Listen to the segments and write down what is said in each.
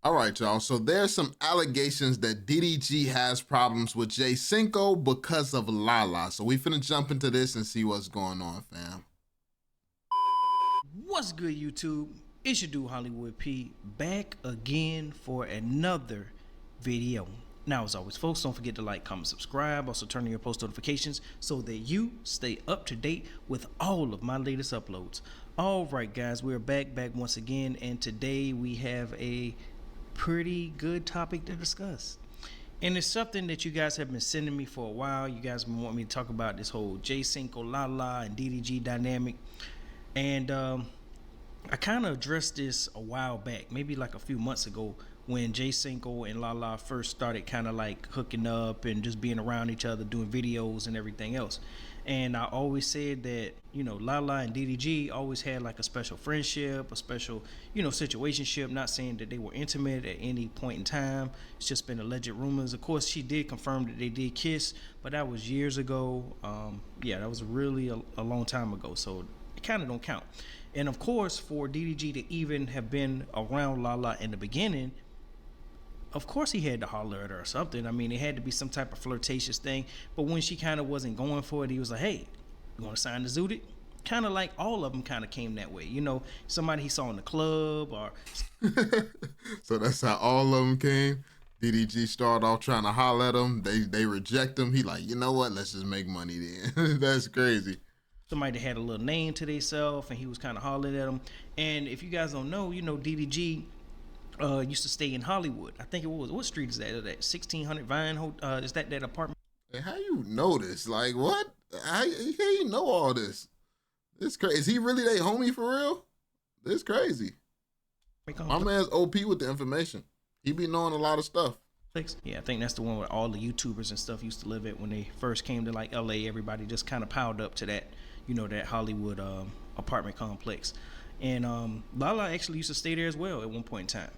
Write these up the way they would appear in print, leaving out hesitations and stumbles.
All right, y'all. So there's some allegations that DDG has problems with Jay Cinco because of LaLa. So we finna jump into this and see what's going on, fam. What's good, YouTube? It's your dude Hollywood P back again for another video. Now, as always, folks, don't forget to like, comment, subscribe. Also, turn on your post notifications so that you stay up to date with all of my latest uploads. All right, guys, we're back once again, and today we have a pretty good topic to discuss. And it's something that you guys have been sending me for a while. You guys been wanting me to talk about this whole Jay Cinco, LaLa, and DDG dynamic. And I kind of addressed this a while back, maybe like a few months ago, when Jay Cinco and LaLa first started kind of like hooking up and just being around each other, doing videos and everything else. And I always said that, LaLa and DDG always had like a special friendship, a special, situationship. Not saying that they were intimate at any point in time. It's just been alleged rumors. Of course, she did confirm that they did kiss, but that was years ago. Yeah, that was really a long time ago. So it kind of don't count. And of course, for DDG to even have been around LaLa in the beginning, of course he had to holler at her or something. I mean, it had to be some type of flirtatious thing. But when she kind of wasn't going for it, he was like, "Hey, you want to sign the Zooted?" Kind of like all of them kind of came that way. Somebody he saw in the club or. So that's how all of them came. DDG started off trying to holler at him. They reject him. He like, you know what? Let's just make money then. That's crazy. Somebody that had a little name to themselves, and he was kind of hollering at them. And if you guys don't know, DDG used to stay in Hollywood. I think it was, what street is that? That 1600 Vine? Is that apartment? Hey, how you know this? Like what? How you know all this? This crazy. Is he really their homie for real? This crazy. My man's OP with the information. He be knowing a lot of stuff. Yeah, I think that's the one where all the YouTubers and stuff used to live at when they first came to like LA. Everybody just kind of piled up to that, that Hollywood apartment complex. And LaLa actually used to stay there as well at one point in time.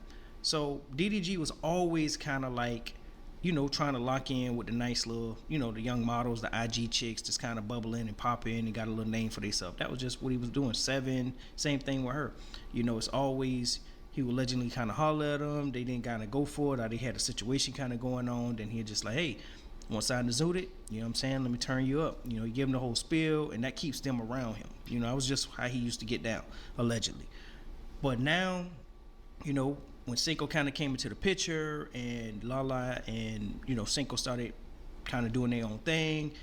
So DDG was always kind of like, trying to lock in with the nice little, the young models, the IG chicks, just kind of bubble in and pop in and got a little name for themselves. That was just what he was doing. Seven, same thing with her. It's always, he would allegedly kind of holler at them. They didn't kind of go for it, or they had a situation kind of going on. Then he'd just like, "Hey, want to sign the Zooted? You know what I'm saying? Let me turn you up." You give him the whole spiel, and that keeps them around him. That was just how he used to get down, allegedly. But now, when Cinco kind of came into the picture, and LaLa and Cinco started kind of doing their own thing.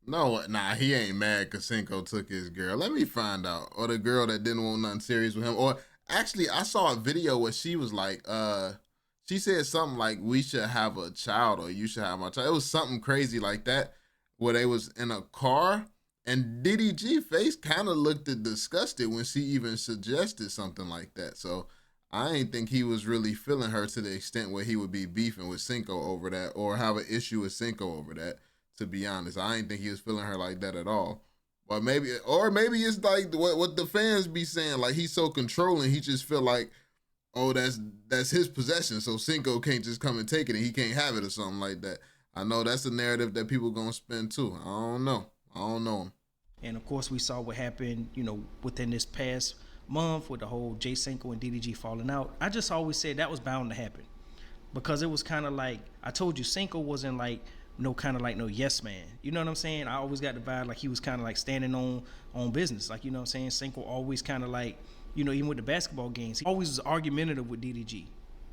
No, nah, he ain't mad because Cinco took his girl. Let me find out. Or the girl that didn't want nothing serious with him. Or actually, I saw a video where she was like, she said something like, "We should have a child," or "You should have my child." It was something crazy like that, where they was in a car, and DDG face kind of looked disgusted when she even suggested something like that. So I ain't think he was really feeling her to the extent where he would be beefing with Cinco over that or have an issue with Cinco over that. To be honest, I ain't think he was feeling her like that at all. But maybe it's like what the fans be saying, like he's so controlling, he just feel like, oh, that's his possession, so Cinco can't just come and take it and he can't have it or something like that. I know that's the narrative that people gonna spin too. I don't know him. And of course, we saw what happened, within this past month with the whole Jay Cinco and DDG falling out. I just always said that was bound to happen because it was kind of like, I told you, Cinco wasn't like no kind of like no yes man. You know what I'm saying? I always got the vibe like he was kind of like standing on business. Like, you know what I'm saying? Cinco always kind of like, even with the basketball games, he always was argumentative with DDG.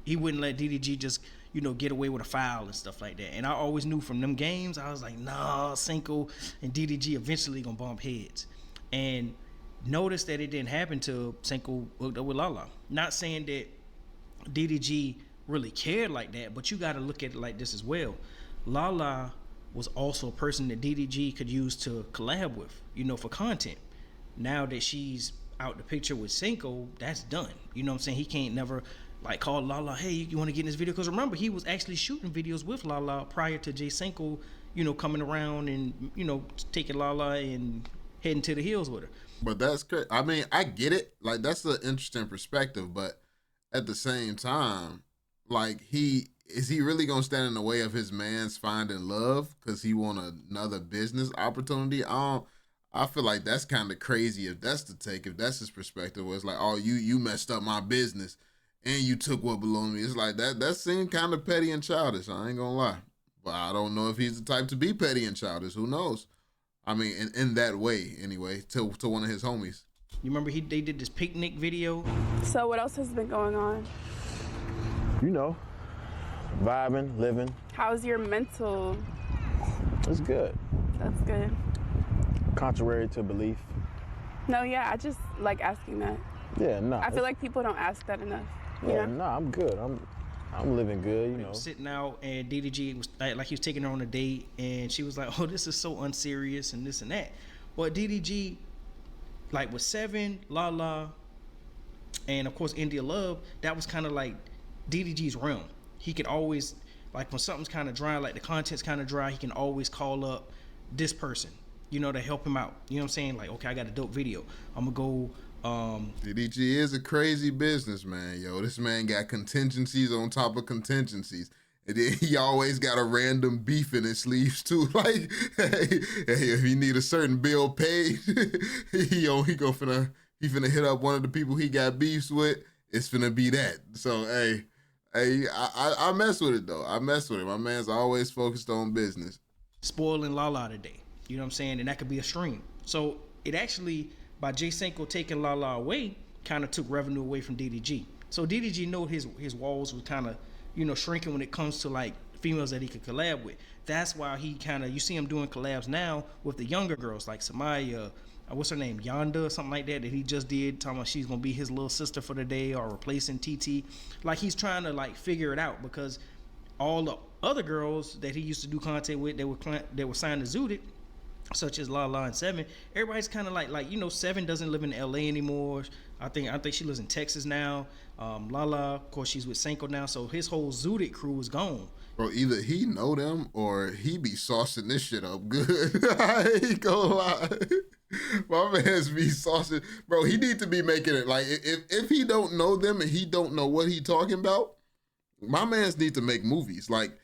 He wouldn't let DDG just, get away with a foul and stuff like that. And I always knew from them games, I was like, nah, Cinco and DDG eventually gonna bump heads. And notice that it didn't happen till Cinco hooked up with LaLa. Not saying that DDG really cared like that, but you got to look at it like this as well. LaLa was also a person that DDG could use to collab with, for content. Now that she's out the picture with Cinco, that's done. You know what I'm saying? He can't never like call LaLa, "Hey, you want to get in this video?" Because remember, he was actually shooting videos with LaLa prior to Jay Cinco, coming around and, taking LaLa and heading to the hills with her. But that's crazy. I mean, I get it. Like, that's an interesting perspective. But at the same time, like, is he really gonna stand in the way of his man's finding love because he want another business opportunity? I feel like that's kind of crazy if that's the take. If that's his perspective, where it's like, "Oh, you messed up my business, and you took what belonged to me. It's like that seemed kind of petty and childish. I ain't gonna lie. But I don't know if he's the type to be petty and childish. Who knows? I mean, in that way, anyway, to one of his homies. You remember they did this picnic video? So what else has been going on? You know, vibing, living. How's your mental? It's good. That's good. Contrary to belief. No, yeah, I just like asking that. Yeah, no. I feel like people don't ask that enough. Yeah, no, I'm good. I'm living good, you know. Sitting out, and DDG was like he was taking her on a date, and she was like, "Oh, this is so unserious and this and that." But DDG, like with Seven, LaLa, and of course India Love, that was kind of like DDG's realm. He could always, like when something's kind of dry, like the content's kind of dry, he can always call up this person, you know, to help him out. You know what I'm saying? Like, okay, I got a dope video. I'm gonna go. DDG is a crazy businessman, yo. This man got contingencies on top of contingencies. And then he always got a random beef in his sleeves too. Like, hey, if he need a certain bill paid, he finna hit up one of the people he got beefs with. It's finna be that. So hey, I mess with it though. I mess with it. My man's always focused on business. Spoiling LaLa today. You know what I'm saying? And that could be a stream. So it actually, by Jay Cinco taking LaLa away, kind of took revenue away from DDG. So DDG know his walls were kind of, you know, shrinking when it comes to like females that he could collab with. That's why he kind of, you see him doing collabs now with the younger girls like Samaya, what's her name, Yonda or something like that he just did, talking about she's gonna be his little sister for the day or replacing TT. Like he's trying to like figure it out, because all the other girls that he used to do content with, they were signed to Zooted, such as LaLa and Seven. Everybody's kind of like, you know, Seven doesn't live in LA anymore. I think she lives in Texas now. LaLa, of course, she's with Cinco now, so his whole Zooted crew is gone. Bro, either he know them or he be saucing this shit up good. I ain't gonna lie. My man's be saucing. Bro, he need to be making it like, if he don't know them and he don't know what he talking about, my man's need to make movies. Like,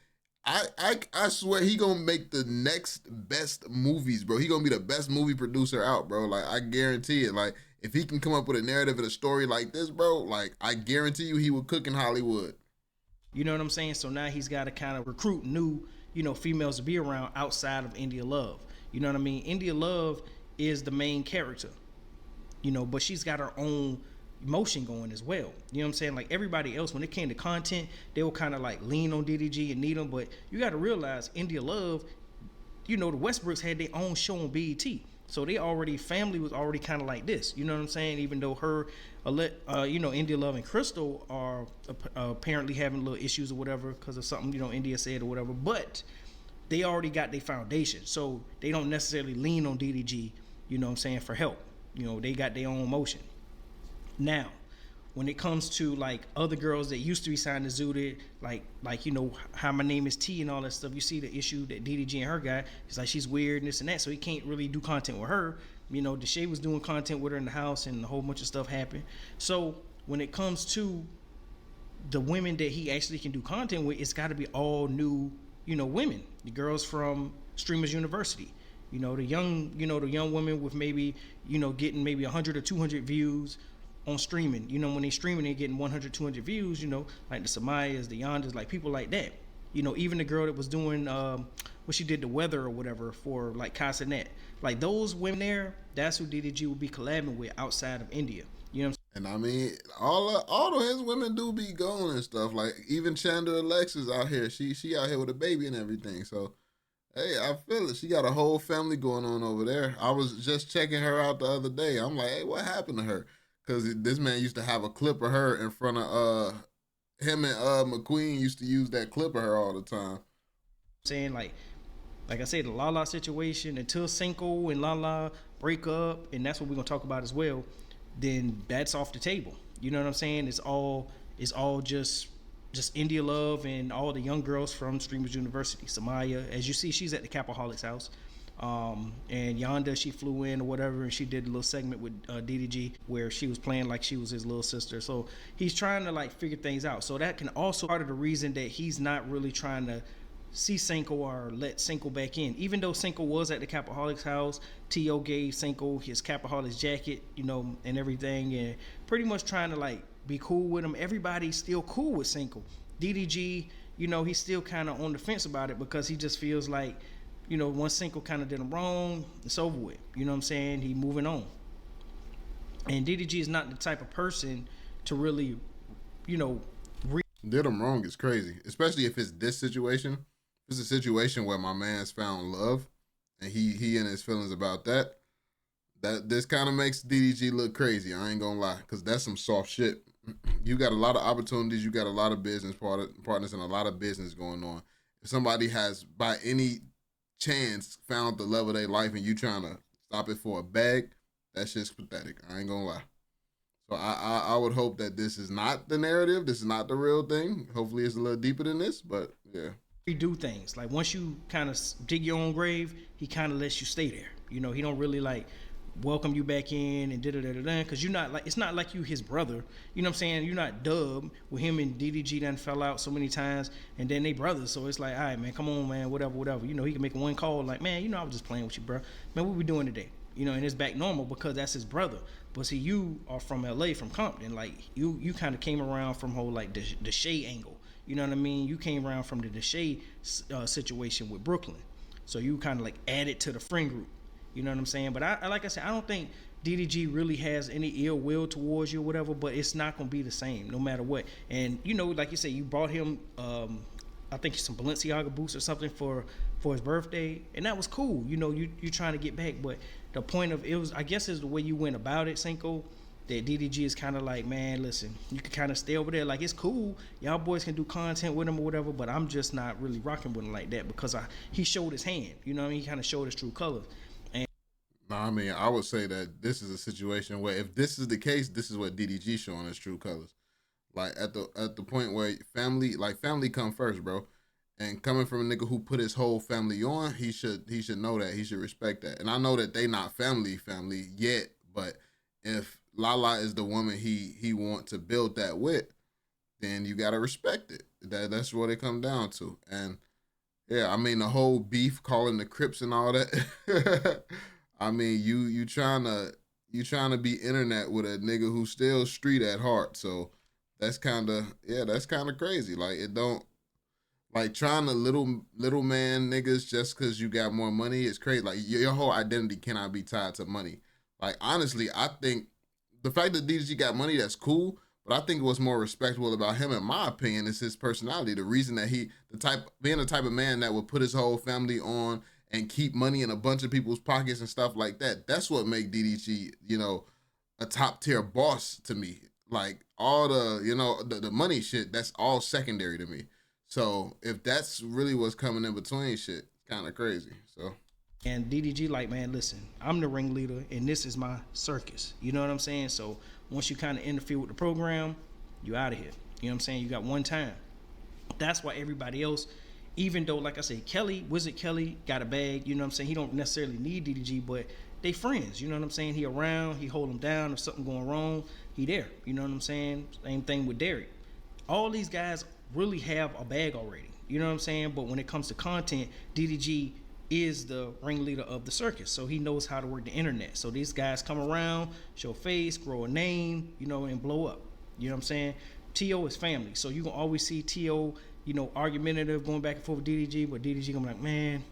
I swear he gonna make the next best movies, bro. He gonna be the best movie producer out, bro. Like, I guarantee it. Like, if he can come up with a narrative and a story like this, bro, like, I guarantee you he would cook in Hollywood. You know what I'm saying? So now he's got to kind of recruit new, you know, females to be around outside of India Love. You know what I mean? India Love is the main character, you know, but she's got her own motion going as well. You know what I'm saying? Like everybody else, when it came to content, they will kind of like lean on DDG and need them. But you got to realize India Love, you know, the Westbrooks had their own show on BET. So family was already kind of like this. You know what I'm saying? Even though her, you know, India Love and Crystal are apparently having little issues or whatever because of something, you know, India said or whatever. But they already got their foundation. So they don't necessarily lean on DDG, you know what I'm saying, for help. You know, they got their own motion. Now, when it comes to like other girls that used to be signed to Zooted, like you know, How My Name Is T and all that stuff, you see the issue that DDG and her got. It's like she's weird and this and that, so he can't really do content with her. You know, Deshae was doing content with her in the house and a whole bunch of stuff happened. So when it comes to the women that he actually can do content with, it's got to be all new, you know, women. The girls from Streamers University. You know, the young women with maybe, you know, getting maybe 100 or 200 views on streaming. You know, when they streaming, they're getting 100, 200 views, you know, like the Samayas, the Yondas, like people like that. You know, even the girl that was doing what she did, the weather or whatever for like Casanet. Like those women there, that's who DDG will be collabing with outside of India. You know what I'm saying? And I mean, all of his women do be going and stuff. Like even Chandra Alexis out here, she out here with a baby and everything. So hey, I feel it. She got a whole family going on over there. I was just checking her out the other day. I'm like, hey, what happened to her? Because this man used to have a clip of her in front of him, and McQueen used to use that clip of her all the time. Saying like I said, the LaLa situation, until Cinco and LaLa break up, and that's what we're gonna talk about as well, then that's off the table. You know what I'm saying? It's all just India Love and all the young girls from Streamers University. Samaya, as you see, she's at the Capaholics house. And Yonda, she flew in or whatever, and she did a little segment with DDG where she was playing like she was his little sister. So he's trying to like figure things out. So that can also be part of the reason that he's not really trying to see Cinco or let Cinco back in. Even though Cinco was at the Capaholics house, T.O. gave Cinco his Capaholics jacket, you know, and everything, and pretty much trying to like be cool with him. Everybody's still cool with Cinco. DDG, you know, he's still kind of on the fence about it because he just feels like, you know, once Cinco kind of did him wrong, it's over with. You know what I'm saying? He moving on. And DDG is not the type of person to really, you know, did him wrong is crazy, especially if it's this situation. It's a situation where my man's found love, and he and his feelings about that. That this kind of makes DDG look crazy. I ain't gonna lie, because that's some soft shit. You got a lot of opportunities. You got a lot of business partners and a lot of business going on. If somebody has, by any chance, found the love of their life and you trying to stop it for a bag, that's just pathetic. I ain't gonna lie. So I would hope that this is not the narrative. This is not the real thing. Hopefully it's a little deeper than this, but yeah. Redo things. Like once you kind of dig your own grave, he kind of lets you stay there. You know, he don't really like welcome you back in and da-da-da-da-da, because you're not like, it's not like you his brother. You know what I'm saying? You're not Dub, with him and DDG done fell out so many times, and then they brothers. So it's like, all right, man, come on, man, whatever. You know, he can make one call like, man, you know, I was just playing with you, bro. Man, what we doing today? You know, and it's back normal because that's his brother. But see, you are from LA, from Compton. Like you kind of came around from whole like the Shay angle. You know what I mean? You came around from the Deshae situation with Brooklyn. So you kind of like added to the friend group. You know what I'm saying? But I like I said, I don't think DDG really has any ill will towards you or whatever, but it's not going to be the same no matter what. And, you know, like you said, you bought him, I think some Balenciaga boots or something for his birthday. And that was cool. You know, you trying to get back. But the point of it was, I guess, is the way you went about it, Cinco, that DDG is kind of like, man, listen, you can kind of stay over there. Like, it's cool. Y'all boys can do content with him or whatever, but I'm just not really rocking with him like that because he showed his hand. You know what I mean? He kind of showed his true colors. No, I mean, I would say that this is a situation where if this is the case, this is what DDG showing his true colors. Like at the point where family come first, bro. And coming from a nigga who put his whole family on, he should know that. He should respect that. And I know that they not family yet, but if LaLa is the woman he want to build that with, then you gotta respect it. That's what it come down to. And yeah, I mean the whole beef, calling the Crips and all that. I mean, you trying to be internet with a nigga who's still street at heart. So that's kind of crazy. Like it don't, like trying to little man niggas just because you got more money is crazy. Like your whole identity cannot be tied to money. Like honestly, I think the fact that DDG got money, that's cool. But I think what's more respectable about him, in my opinion, is his personality. The reason that being the type of man that would put his whole family on and keep money in a bunch of people's pockets and stuff like that. That's what make DDG, you know, a top tier boss to me. Like all the, you know, the money shit, that's all secondary to me. So if that's really what's coming in between shit, kind of crazy. So. And DDG like, man, listen, I'm the ringleader and this is my circus. You know what I'm saying? So once you kind of interfere with the program, you out of here. You know what I'm saying? You got one time. That's why everybody else, even though, like I say, Wizard Kelly got a bag, you know what I'm saying? He don't necessarily need DDG, but they friends, you know what I'm saying? He around, he hold him down. If something going wrong, he there, you know what I'm saying? Same thing with Derek. All these guys really have a bag already, you know what I'm saying? But when it comes to content, DDG is the ringleader of the circus, so he knows how to work the internet. So these guys come around, show face, grow a name, you know, and blow up. You know what I'm saying? T.O. is family, so you can always see T.O., you know, argumentative, going back and forth with DDG, but DDG gonna be like, man,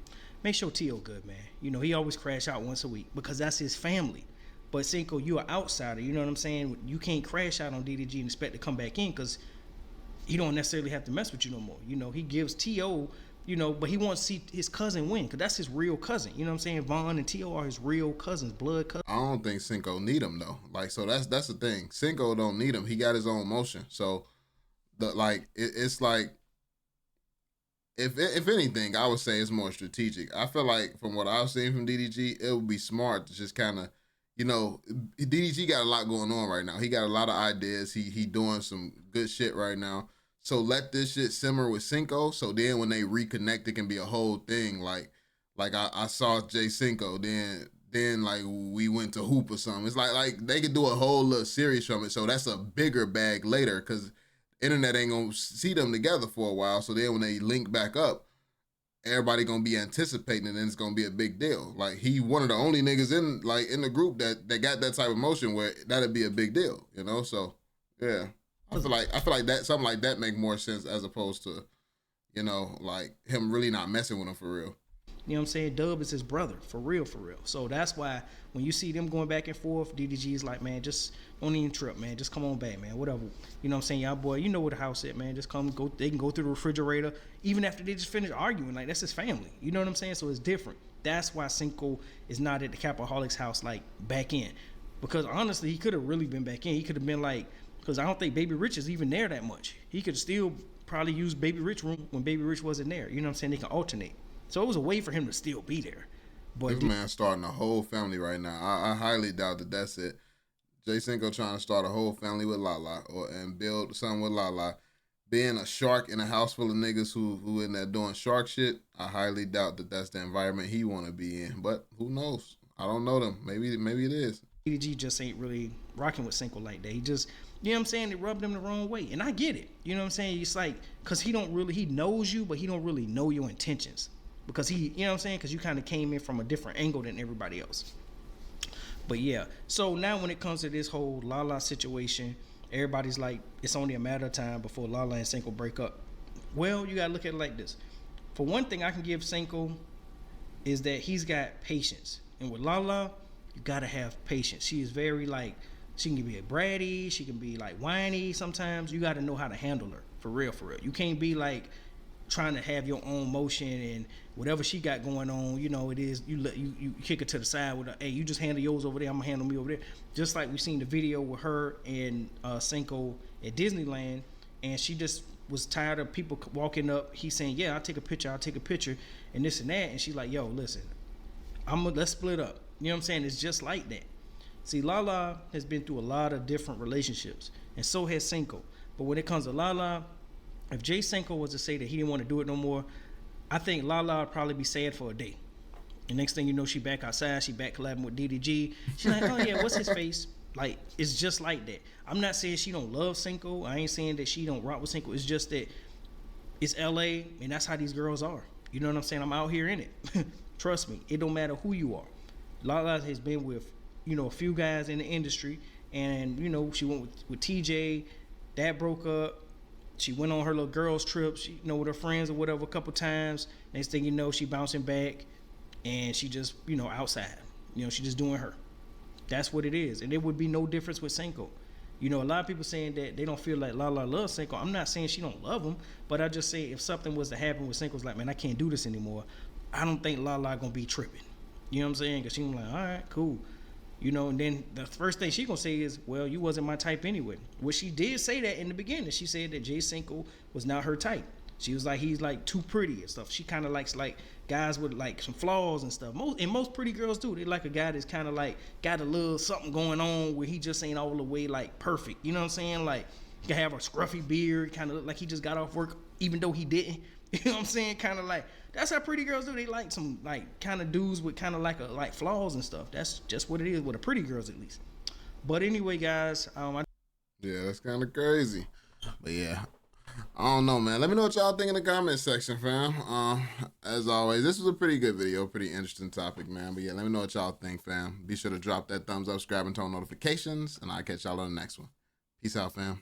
make sure T.O. good, man. You know, he always crash out once a week because that's his family. But Cinco, you an outsider, you know what I'm saying? You can't crash out on DDG and expect to come back in because he don't necessarily have to mess with you no more. You know, he gives T.O., you know, but he wants to see his cousin win because that's his real cousin. You know what I'm saying? Vaughn and T.O. are his real cousins, blood cousins. I don't think Cinco need him though. Like, so that's the thing. Cinco don't need him. He got his own motion. So it's like, if anything, I would say it's more strategic. I feel like from what I've seen from DDG, it would be smart to just kind of, you know, DDG got a lot going on right now. He got a lot of ideas. He doing some good shit right now. So let this shit simmer with Cinco. So then when they reconnect, it can be a whole thing. Like I saw Jay Cinco. Then like we went to hoop or something. It's like they could do a whole little series from it. So that's a bigger bag later because internet ain't gonna see them together for a while. So then when they link back up, everybody gonna be anticipating and then it's gonna be a big deal. Like he one of the only niggas in the group that got that type of motion where that'd be a big deal, you know? So yeah. I feel like that something like that make more sense as opposed to, you know, like him really not messing with him for real. You know what I'm saying? Dub is his brother, for real, for real. So that's why when you see them going back and forth, DDG is like, man, just don't even trip, man. Just come on back, man. Whatever. You know what I'm saying? Y'all boy, you know where the house at, man. Just come, go. They can go through the refrigerator, even after they just finish arguing. Like, that's his family. You know what I'm saying? So it's different. That's why Cinco is not at the Capaholics house, like, back in. Because honestly, he could have really been back in. He could have been like, because I don't think Baby Rich is even there that much. He could still probably use Baby Rich room when Baby Rich wasn't there. You know what I'm saying? They can alternate. So it was a way for him to still be there. But this man starting a whole family right now. I highly doubt that that's it. Jay Cinco trying to start a whole family with LaLa and build something with LaLa. Being a shark in a house full of niggas who in there doing shark shit, I highly doubt that that's the environment he want to be in. But who knows? I don't know them. Maybe it is. DDG just ain't really rocking with Cinco like that. He just, you know what I'm saying, it rubbed him the wrong way. And I get it. You know what I'm saying? It's like, because he knows you, but he don't really know your intentions. Because he, you know what I'm saying? Because you kind of came in from a different angle than everybody else. But yeah, so now when it comes to this whole LaLa situation, everybody's like, it's only a matter of time before LaLa and Cinco break up. Well, you got to look at it like this. For one thing I can give Cinco is that he's got patience. And with LaLa, you got to have patience. She is very like, she can be a bratty, she can be like whiny sometimes. You got to know how to handle her, for real, for real. You can't be like trying to have your own motion and whatever she got going on, you know, it is you kick her to the side with a, hey, you just handle yours over there, I'm gonna handle me over there. Just like we seen the video with her and Cinco at Disneyland, and she just was tired of people walking up. He's saying, yeah, I'll take a picture, and this and that, and she's like, yo, listen, let's split up. You know what I'm saying? It's just like that. See, LaLa has been through a lot of different relationships, and so has Cinco. But when it comes to LaLa, if Jay Cinco was to say that he didn't want to do it no more, I think LaLa would probably be sad for a day. The next thing you know, she back outside, she back collabing with DDG. She's like, oh yeah, what's his face? Like, it's just like that. I'm not saying she don't love Cinco. I ain't saying that she don't rock with Cinco. It's just that it's LA, and that's how these girls are. You know what I'm saying? I'm out here in it. Trust me, it don't matter who you are. LaLa has been with, you know, a few guys in the industry, and you know, she went with TJ, that broke up. She went on her little girls trip, she, you know, with her friends or whatever a couple times. Next thing you know, she bouncing back, and she just, you know, outside. You know, she just doing her. That's what it is. And there would be no difference with Cinco. You know, a lot of people saying that they don't feel like LaLa loves Cinco. I'm not saying she don't love him, but I just say if something was to happen with Cinco's like, man, I can't do this anymore, I don't think LaLa gonna be tripping. You know what I'm saying? Because she gonna be like, all right, cool. You know, and then the first thing she gonna say is, well, you wasn't my type anyway. Well, she did say that in the beginning. She said that Jay Cinco was not her type. She was like, he's like too pretty and stuff. She kind of likes like guys with like some flaws and stuff. Most pretty girls do. They like a guy that's kind of like got a little something going on where he just ain't all the way like perfect. You know what I'm saying? Like he can have a scruffy beard, kind of look like he just got off work, even though he didn't. You know what I'm saying? Kind of like, that's how pretty girls do. They like some like kind of dudes with kind of like flaws and stuff. That's just what it is with the pretty girls, at least. But anyway, guys, yeah, that's kind of crazy. But yeah, I don't know, man. Let me know what y'all think in the comment section, fam. As always, this was a pretty good video, pretty interesting topic, man. But yeah, let me know what y'all think, fam. Be sure to drop that thumbs up, subscribe, and turn on notifications, and I'll catch y'all on the next one. Peace out, fam.